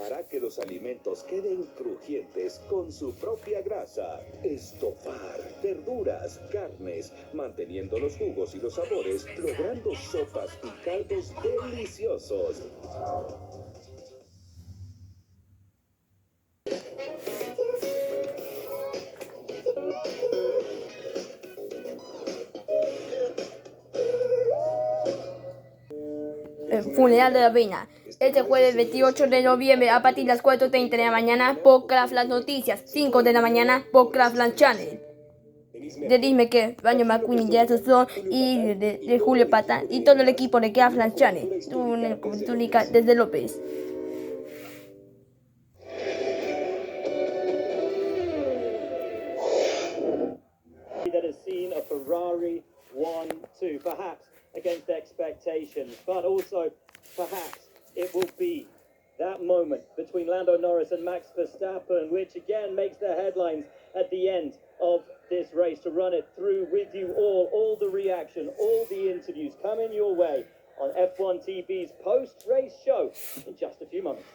hará que los alimentos queden crujientes con su propia grasa. Estofar verduras, carnes, manteniendo los jugos y los sabores, logrando sopas y caldos deliciosos. El funeral de la reina. Este jueves 28 de noviembre a partir de las 4:30 de la mañana por Craftland Noticias, 5 de la mañana por Craftland Channel. Dime que Baño McQueen y Jason y de Julio Pata y todo el equipo de Craftland Channel. Túnica desde López. That has seen a Ferrari 1-2, perhaps against expectations, but also perhaps it will be that moment between Lando Norris and Max Verstappen, which again makes the headlines at the end of this race. To run it through with you all the reaction, all the interviews coming your way on F1 TV's post-race show in just a few moments.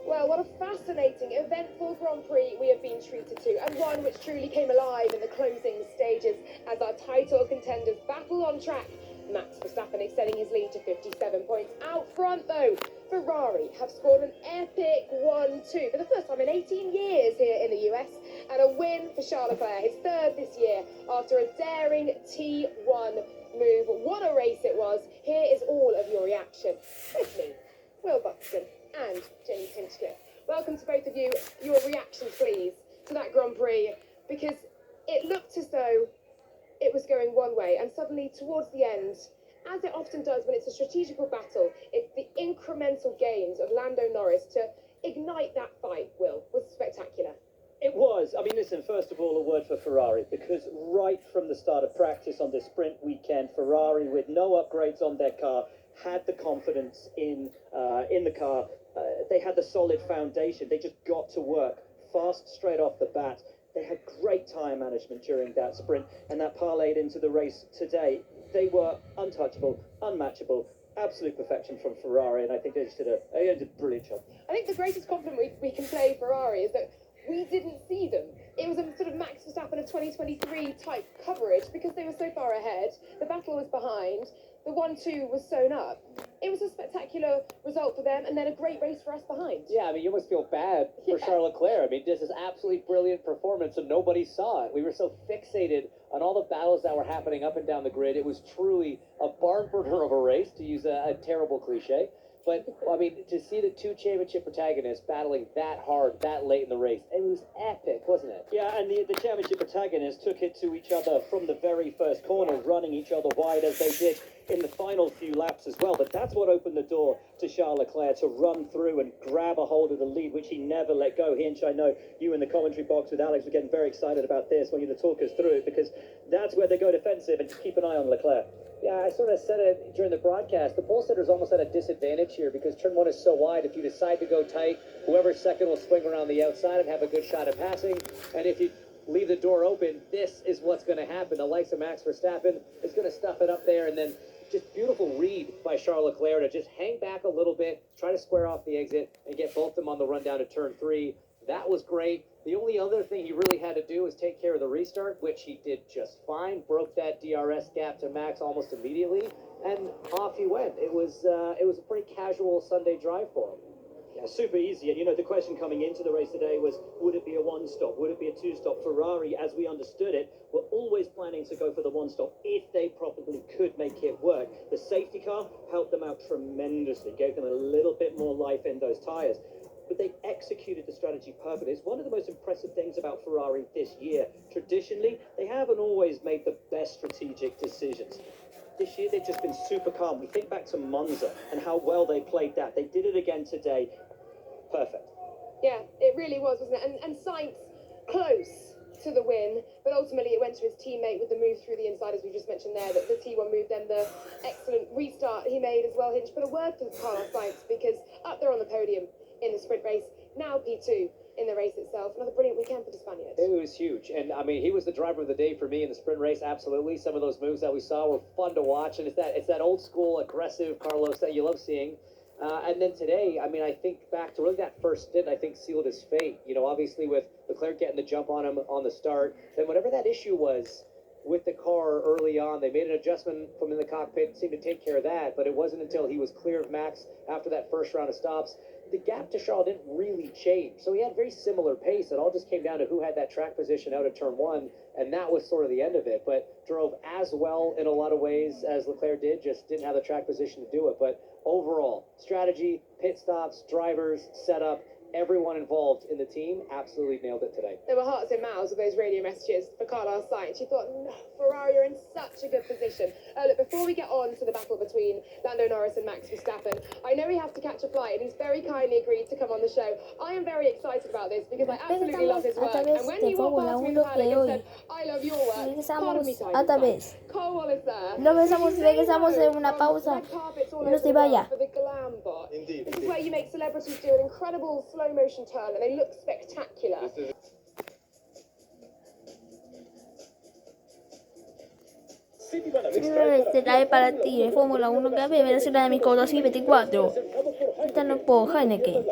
Well, what a fascinating, eventful Grand Prix we have been treated to, and one which truly came alive in the closing stages as our title contenders battle on track. Max Verstappen extending his lead to 57 points. Out front, though, Ferrari have scored an epic 1-2 for the first time in 18 years here in the US, and a win for Charles Leclerc, his third this year, after a daring T1 move. What a race it was. Here is all of your reaction. With me, Will Buxton and Jenny Pinchcliffe. Welcome to both of you. Your reactions, please, to that Grand Prix, because it looked as though it was going one way, and suddenly towards the end, as it often does when it's a strategical battle, it's the incremental gains of Lando Norris to ignite that fight, Will, was spectacular. It was. I mean, listen, first of all, a word for Ferrari, because right from the start of practice on this sprint weekend, Ferrari, with no upgrades on their car, had the confidence in the car. They had the solid foundation. They just got to work fast straight off the bat. They had great tire management during that sprint, and that parlayed into the race today. They were untouchable, unmatchable, absolute perfection from Ferrari, and I think they just did a brilliant job. I think the greatest compliment we can play Ferrari is that we didn't see them. It was a sort of Max Verstappen of 2023 type coverage because they were so far ahead. The battle was behind. The 1-2 was sewn up. It was a spectacular result for them, and then a great race for us behind. Yeah, I mean, you almost feel bad for Charles Leclerc. I mean, this is absolutely brilliant performance, and nobody saw it. We were so fixated on all the battles that were happening up and down the grid. It was truly a barn burner of a race, to use a terrible cliche. But, I mean, to see the two championship protagonists battling that hard, that late in the race, it was epic, wasn't it? Yeah, and the championship protagonists took it to each other from the very first corner, running each other wide as they did in the final few laps as well. But that's what opened the door to Charles Leclerc to run through and grab a hold of the lead, which he never let go. Hinch, I know you in the commentary box with Alex were getting very excited about this when you talk us through it, because that's where they go defensive, and just keep an eye on Leclerc. Yeah, I sort of said it during the broadcast. The pole setter's almost at a disadvantage here because turn one is so wide. If you decide to go tight, whoever's second will swing around the outside and have a good shot at passing. And if you leave the door open, this is what's going to happen. The likes of Max Verstappen is going to stuff it up there, and then just beautiful read by Charles Leclerc to just hang back a little bit, try to square off the exit, and get both of them on the run down to turn 3. That was great. The only other thing he really had to do was take care of the restart, which he did just fine. Broke that DRS gap to Max almost immediately, and off he went. It was a pretty casual Sunday drive for him. Yeah, super easy. And you know, the question coming into the race today was, would it be a one-stop? Would it be a two-stop? Ferrari, as we understood it, were always planning to go for the one-stop if they probably could make it work. The safety car helped them out tremendously, gave them a little bit more life in those tyres. But they executed the strategy perfectly. It's one of the most impressive things about Ferrari this year. Traditionally, they haven't always made the best strategic decisions. This year, they've just been super calm. We think back to Monza and how well they played that. They did it again today. Perfect. Yeah, it really was, wasn't it? And Sainz close to the win, but ultimately it went to his teammate with the move through the inside, as we just mentioned there, that the T1 move, then the excellent restart he made as well. Hinch, put a word for Carlos Sainz, because up there on the podium in the sprint race, now P2 in the race itself. Another brilliant weekend for the Spaniard. It was huge. And, I mean, he was the driver of the day for me in the sprint race, absolutely. Some of those moves that we saw were fun to watch, and it's that old school, aggressive Carlos that you love seeing. And then today, I mean, I think back to really that first stint, I think sealed his fate. You know, obviously with Leclerc getting the jump on him on the start, then whatever that issue was with the car early on, they made an adjustment from in the cockpit, seemed to take care of that, but it wasn't until he was clear of Max after that first round of stops. The gap to Charles didn't really change. So he had very similar pace. It all just came down to who had that track position out of turn one, and that was sort of the end of it. But drove as well in a lot of ways as Leclerc did, just didn't have the track position to do it. But overall, strategy, pit stops, drivers, setup, everyone involved in the team absolutely nailed it today. There were hearts and mouths of those radio messages for Carlos Sainz. She thought, no, Ferrari are in such a good position. Look, before we get on to the battle between Lando Norris and Max Verstappen, I know we have to catch a flight, and he's very kindly agreed to come on the show. I am very excited about this because I absolutely love his work. And when he walked past me in paddock and said, I love your work, part of me sighed. Cole Wallace there. Regresamos en una pausa. No se vaya. For the glam bot. This is where you make celebrities do an incredible slow motion turn and they look spectacular. Este trae para ti de Fórmula 1 que ve la ciudad de Mico 2024. Están por Heineken.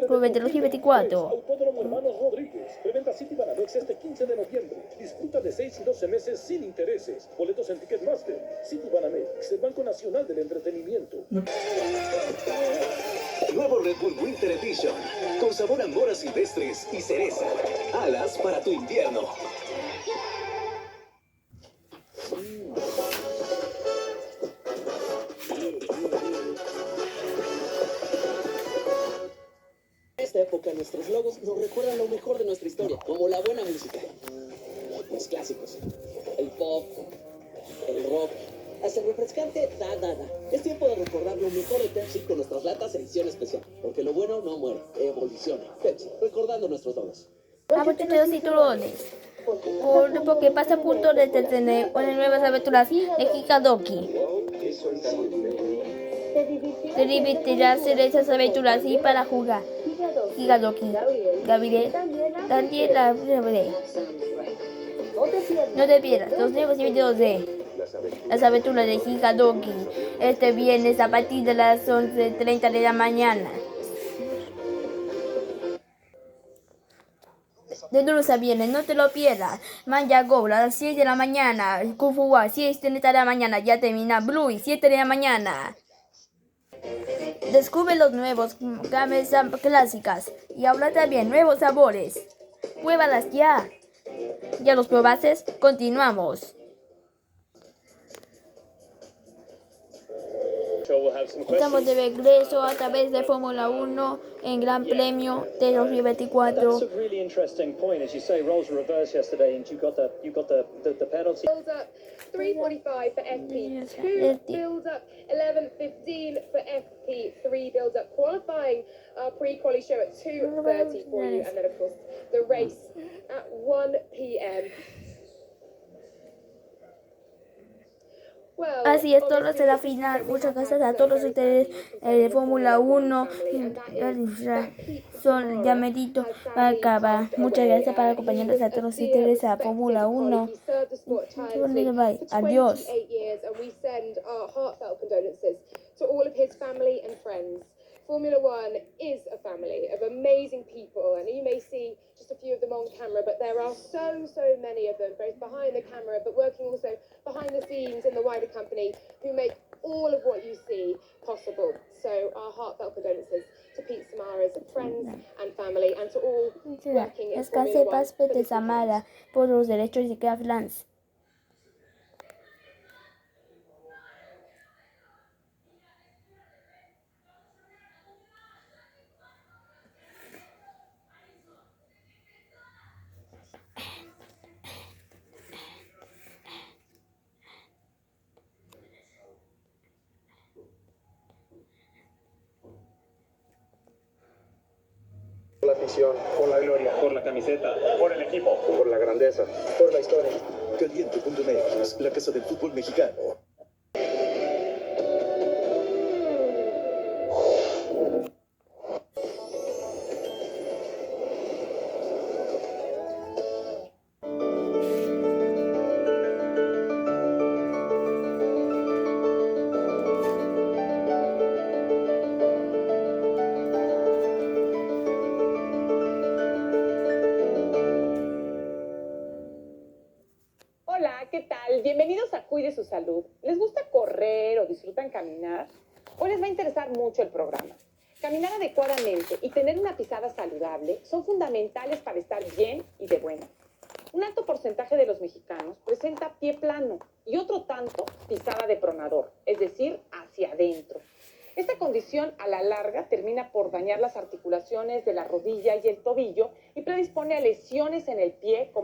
Club de 2024. Autódromo Hermanos Rodríguez. Preventa City Banamex este 15 de noviembre. Disfruta de 6 y 12 meses sin intereses. Boletos en Ticketmaster. City Banamex, el Banco Nacional del Entretenimiento. Nuevo Red Bull Winter Edition, con sabor a moras silvestres y cereza. Alas para tu invierno. En esta época nuestros logos nos recuerdan lo mejor de nuestra historia, como la buena música, los clásicos, el pop, el rock, hasta el refrescante da. Es tiempo de recordar lo mejor de Pepsi con nuestras latas edición especial, porque lo bueno no muere, evoluciona. Pepsi, recordando nuestros logos. Vamos a los cinturones. Porque pasa a punto de tener con nuevas aventuras de Hikadoki. Se divertirá hacer esas aventuras y para jugar. Hikadoki, Gabriel, también la veré. No te pierdas los nuevos videos de las aventuras de Hikadoki este viernes a partir de las 11:30 de la mañana. De lunes a viernes, no te lo pierdas. Manja Go, a las 6 de la mañana. Kung Fu War, 6:30 de la mañana. Ya termina Blue, 7 de la mañana. Descubre los nuevos games clásicas y ahora también nuevos sabores. Pruébalas ya. ¿Ya los probaste? Continuamos. Estamos de regreso a través de Fórmula 1 en Gran Premio de 2024. That's a really interesting point. As you say, roles were reversed yesterday, and you got the penalty. Build up 3:45 for FP2, build up 11:15 for FP3, build up qualifying our pre-quali show at 2:30 for you, and then of course the race at 1 p.m. Así es, todo será final. Muchas gracias a todos ustedes de Fórmula 1. Son ya medito para acabar. Muchas gracias por acompañarnos a todos ustedes a Fórmula 1. Adiós. Formula One is a family of amazing people, and you may see just a few of them on camera, but there are so many of them, both behind the camera, but working also behind the scenes in the wider company, who make all of what you see possible. So our heartfelt condolences to Pete Samara's friends and family and to all working in Descanse Formula en One paz, for Pete this weekend. Samara, por los derechos de Craftlands. Por la afición, por la gloria, por la camiseta, por el equipo, por la grandeza, por la historia. Caliente.mx, la casa del fútbol mexicano. Hola, ¿qué tal? Bienvenidos a Cuide su Salud. ¿Les gusta correr o disfrutan caminar? Hoy les va a interesar mucho el programa. Caminar adecuadamente y tener una pisada saludable son fundamentales para estar bien y de buena. Un alto porcentaje de los mexicanos presenta pie plano y otro tanto pisada de pronador, es decir, hacia adentro. Esta condición a la larga termina por dañar las articulaciones de la rodilla y el tobillo y predispone a lesiones en el pie como